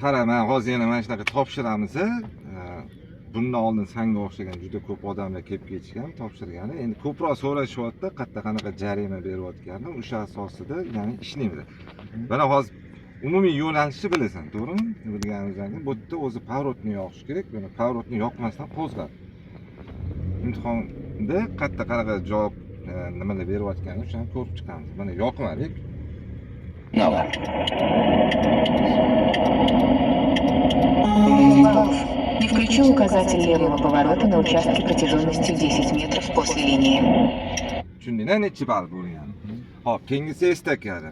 qara, men hozir yana mana shunaqa topshiramiz. Bundan oldin senga o'xshagan juda ko'p odamlar kelib ketishgan, topshirgani. Endi ko'proq so'rashyapti, qayerda qanaqa jarima berayotganini, o'sha asosida ya'ni ishlaymiz. Mana hozir umumiy yo'nalishni bilasan, to'g'rimi? Bilganingizdan keyin bu yerda o'zi pavrotni yoqish kerak. Buni pavrotni yoqmasdan qo'zg'at. Imtihonda qayerda qanaqa javob nimalar berayotganini o'shani ko'rib chiqamiz. Mana yoqmadik. Ново. Не включил указатель левого поворота на участке протяженностью 10 метров после линии. Tushundinglar, necha ball bo'lgan. Hop, keyingisi estakadi.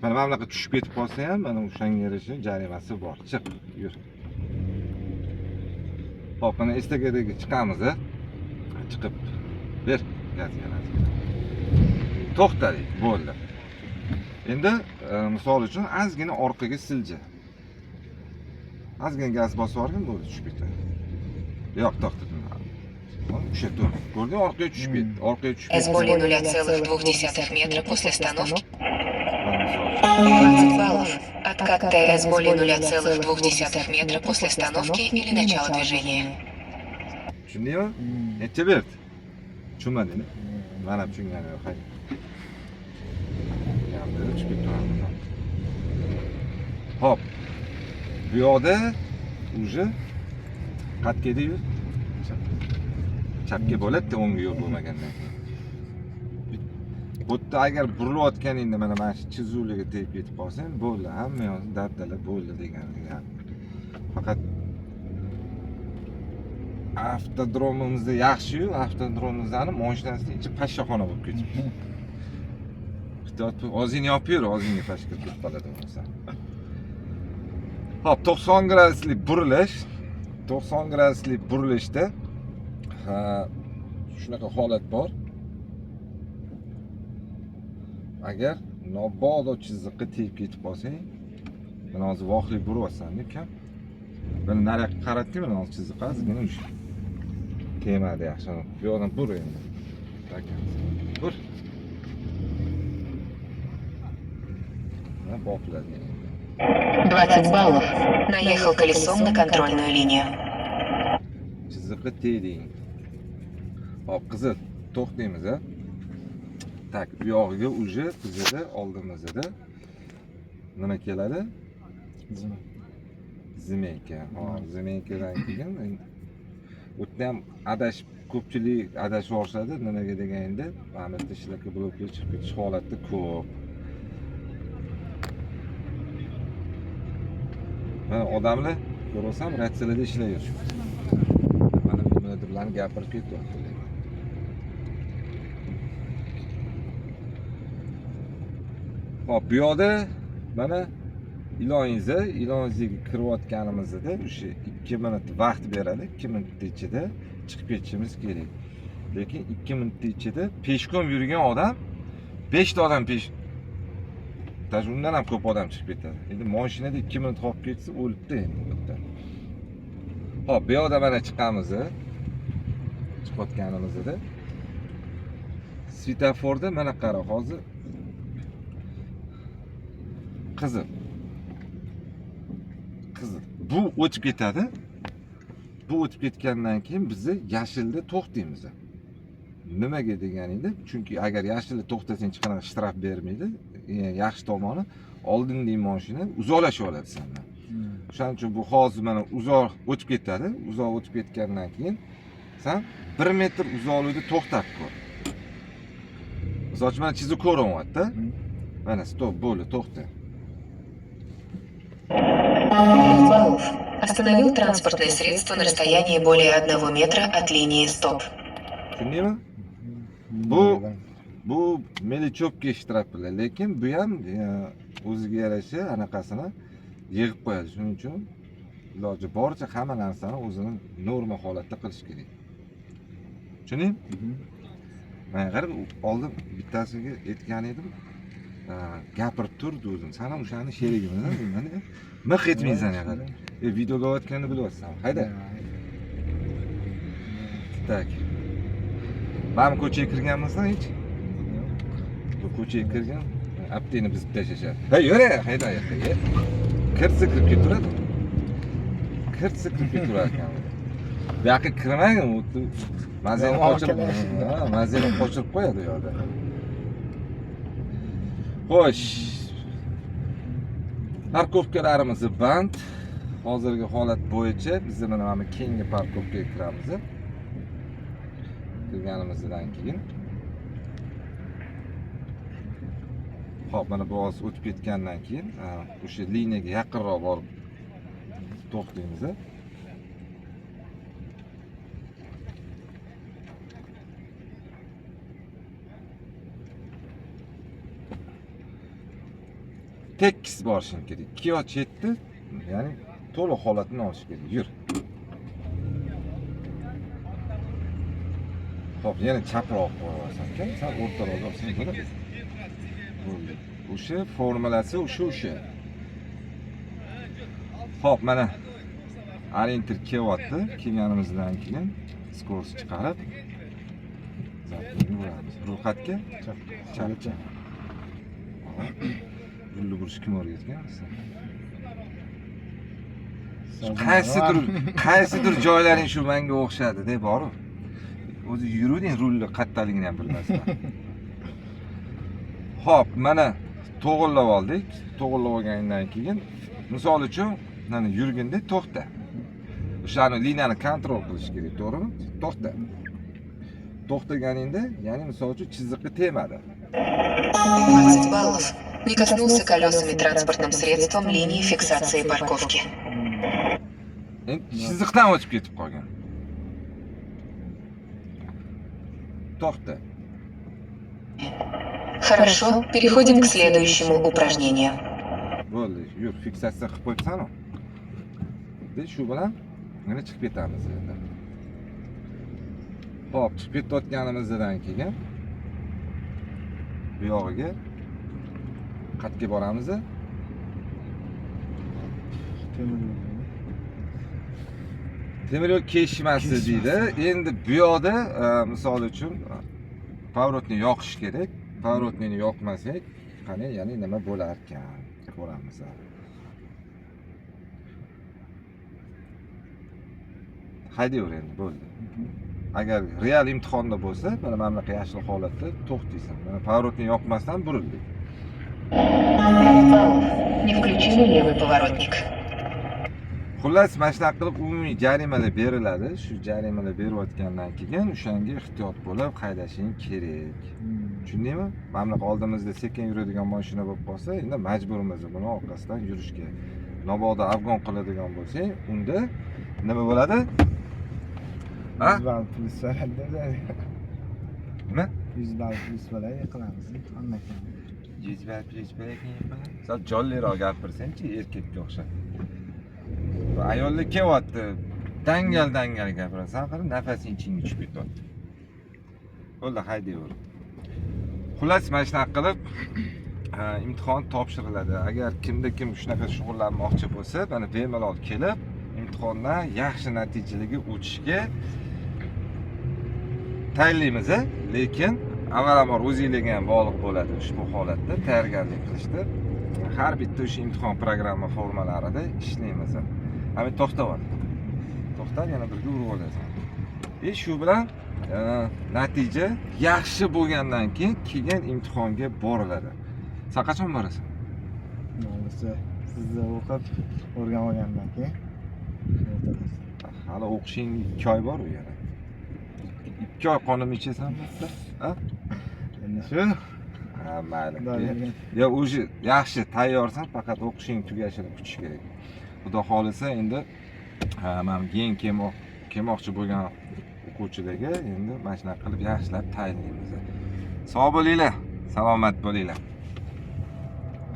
Mana mana bunaqa tushib ketib qolsa ham, mana o'shanga yarasha jarimasi bor. Chiq, yur. Hop, mana estakadagi chiqamiz. Chiqib ber gaz yana. To'xtadik, bo'ldi. Endi misol uchun ozgina orqaga silja. Ozgina gaz bosib yuborgin, bo'ldi, tushib ketadi. Yo'q, to'xtadim. O'sha to'g'ri. Ko'rding, orqaga tushib ketdi. Orqaga tushib С более 0,2 метра после остановки. 20 баллов. Откат ТС более 0,2 метра после остановки или начала движения. Tushundingmi? Necha berdi? Tushunmadingmi? Mana tushungani yo'q. Hay. Yamda chiqib turamiz. Hop. Bu yoqda уже qayerga yur? Chapga bo'ladi, o'ngga yo'l bo'lmagandan keyin. Bu yerda agar burilayotganingda mana shu chizuvlarga tegib ketib qolsang, bo'ldi, hamma yoq dabdala bo'ldi degani gap. Faqat avtodromimizda yaxshi-yu, avtodromimizni mashinasining ichi pashshaxona bo'lib ketibdi. Bitta ozingni yopib yur, ozingga pashsha kirib ketib qoladi bo'lsa. Hop, 90 graduslik burilish. 90 graduslik burilishda shunaqa holat bor. Agar mabodo chiziqqa tegib ketib qolsang, mana hozir voqli buryapsan-ku kam. Buni nariyoqqa qaratdi, mana hozir chiziqqa ozgina o'sha. Tegmadi yaxshi. Bu yoqdan bur endi. Tak. Bur. Mana bopladi. 20 баллов. Наехал колесом на контрольную линию. Chiziqqa tegding. Hop, qizil to'xtaymiz a. Tak, bu yog'iga уже bizda oldimizda nima keladi? Zimenka. Hop, zimenkadan keyin bu yerda ham adashib ko'pchilik adashib olishadi. Nimaga deganda, mana bu ishlarga blokga chiqib ketish holati ko'p. Mana odamlar ko'rsam, ratsiyalarda ishlaydi. Mana nimalarni gapirib ketyapti. Hop, bu yoqda mana ilongizga kirayotganimizda o'sha 2 minut vaqt beradi. 2 minut ichida chiqib ketishimiz kerak. Lekin 2 minut ichida peshkom yurgan odam 5 ta odam undan ham ko'p odam chiqib ketadi. Endi mashinada 2 minut qolib ketsa, o'libdi endi bu yerda. Hop, bu yoqda mana chiqamiz. Chiqayotganimizda svetoforda mana qara, hozir qizil. Bu o'tib ketadi. Bu o'tib ketgandan keyin biz yashilda to'xtaymiz. Nimaga deganingda, chunki agar yashilda to'xtasang hech qanaqa shtraf bermaydi. Yaxshi tomoni oldingi mashina uzoqlashib oladi sendan. Shuning uchun bu hozir mana uzoq o'tib ketadi. Uzoq o'tib ketgandan keyin sen 1 metr uzoqlikda to'xtab ko'r. Misol uchun mana chizib ko'ryapti. Mana stop, bo'ldi, to'xta. баллов. Остановил транспортное средство на расстоянии более 1 метра от линии стоп. Tushundingmi? Bu melichopka ishtiraplar, lekin bu ham o'ziga yarasha anaqasini yig'ib qo'yadi. Shuning uchun iloji boricha hamma narsani o'zining norma holatda qilish kerak. Tushunding? Men qarab oldin bittasiga aytgan edim. Gapirib turdi o'zim. Sen ham o'shani sherigimiz, mana miq etmaysan qarab. Videoga o'tganini bilyapsan. Hayda. Tak. Ben ko'chaga kirganmizdan hech? Bu ko'chaga kirgan, apteni buzib tashlashadi. Ha, yura, hayda, hayda. kirsa kirib ketaveradi. Kirsa kirib ketaverar ekan. Bu yoqqa kirmagin, mazani qochirib, mazani qochirib qo'yadi u yoqda. Xo'sh. Parkovkalarimiz band. Hozirgi holat bo'yicha biz mana keyingi parkovkaga kiramiz. Kirganimizdan keyin hop, mana bu oz o'tib ketgandan keyin o'sha liniyaga yaqinroq borib to'xtaymiz. Tekis borishing kerak. 2.7 ya'ni to'liq holatini olish kerak. Yur. Hop, yana chaproq qo'yasan, sen o'rtaroqda olsang bo'ladi. Bo'ldi. O'sha formulasi o'sha. Hop, mana Arinter kelyapti. Kelganimizdan keyin skorost chiqarib zapni uramiz. Ro'yxatga chapcha. Rulni burish kim o'rgatgan? Qaysidir joylaring shu menga o'xshadi deb boru. O'zi yuruvding rulni qattaligini ham bilmasdan. Hop, mana to'g'irlab oldik. To'g'irlab olgandan keyin misol uchun mana yurganda to'xta. O'shani liniyani kontrol qilish kerak, to'g'rimi? To'xta. To'xtaganingda, ya'ni misol uchun chiziqqa tegmadi. 20 баллов. Не коснулся колесами транспортным средством линии фиксации парковки. Chiziqdan o'tib ketib qolgan. To'xta. Хорошо, переходим к следующему упражнению. Bo'ldi, yur, fiksatsiya qilib qo'yibsan-ku. Shu bilan mana chiqib ketamiz endi. Hop, chiqib ketayotganimizdan keyin bu yog'iga qayerga boramiz? Temir yo'l kesishmasi deydi. Endi bu yoqda misol uchun pavrotni yoqish kerak. Pavrotni yoqmasak, qani, ya'ni nima bo'lar ekan? Ko'ramiz. Haydaver endi, bo'ldi. Agar real imtihonda bo'lsa, mana bunaqa yashil holatda to'xtaysan. Mana pavrotni yoqmasdan burildik. Не включили левый поворотник. Xullas, mana shunaqa qilib umumiy jarimalar beriladi. Shu jarimalar berayotgandan keyin o'shanga ehtiyot bo'lib haydashing kerak. Tushundingmi? Mana bunaqa oldimizda sekin yuradigan mashina bo'lib qolsa, endi majburmiz buni orqasidan yurishga. Mabodo afg'on qiladigan bo'lsang, unda nima bo'ladi? Ha? 100 ball plus bo'ladi. Nima? 100 ball plus bo'ladi, qilamiz. Anlakan. 100 ball plus bo'ladi. Sal jonliroq gapirsang-chi, erkakka o'xshab. Ayollar kelyapti. Dangal gapirasan, qara nafasing ichingga tushib ketyapti. Bo'ldi, haydayver. Xullas, mana shunaqa qilib imtihon topshiriladi. Agar kim shunaqa shug'ullanmoqchi bo'lsa, mana bemalol kelib, imtihondan yaxshi natijalarga o'tishga tayinlaymiz, lekin avvalambor o'zingizga ham bog'liq bo'ladi ushbu holatda tayyorgarlik qilishda. Har bitta o'sha imtihon programma formalarida ishlaymiz. Mana to'xtab ol. To'xtab, yana birga urib olasan. Shu bilan natija yaxshi bo'lgandan keyin imtihonga boriladi. Sen qachon borasan? Bo'lsa, sizni o'qib o'rganib olgandan keyin hali o'qishing 2 oy bor u yana. 2 oy qonun ichasanmi? Ha? Endi shu Ha, mayli. Ya o'zi yaxshi tayyorsan, faqat o'qishing tugashini kutish kerak. Xudo xolisa endi mana keyin kelmoqchi bo'lgan o'quvchilarga endi mana shunaqa qilib yaxshilab tayinlaymiz. Sog' bo'linglar, salomat bo'linglar.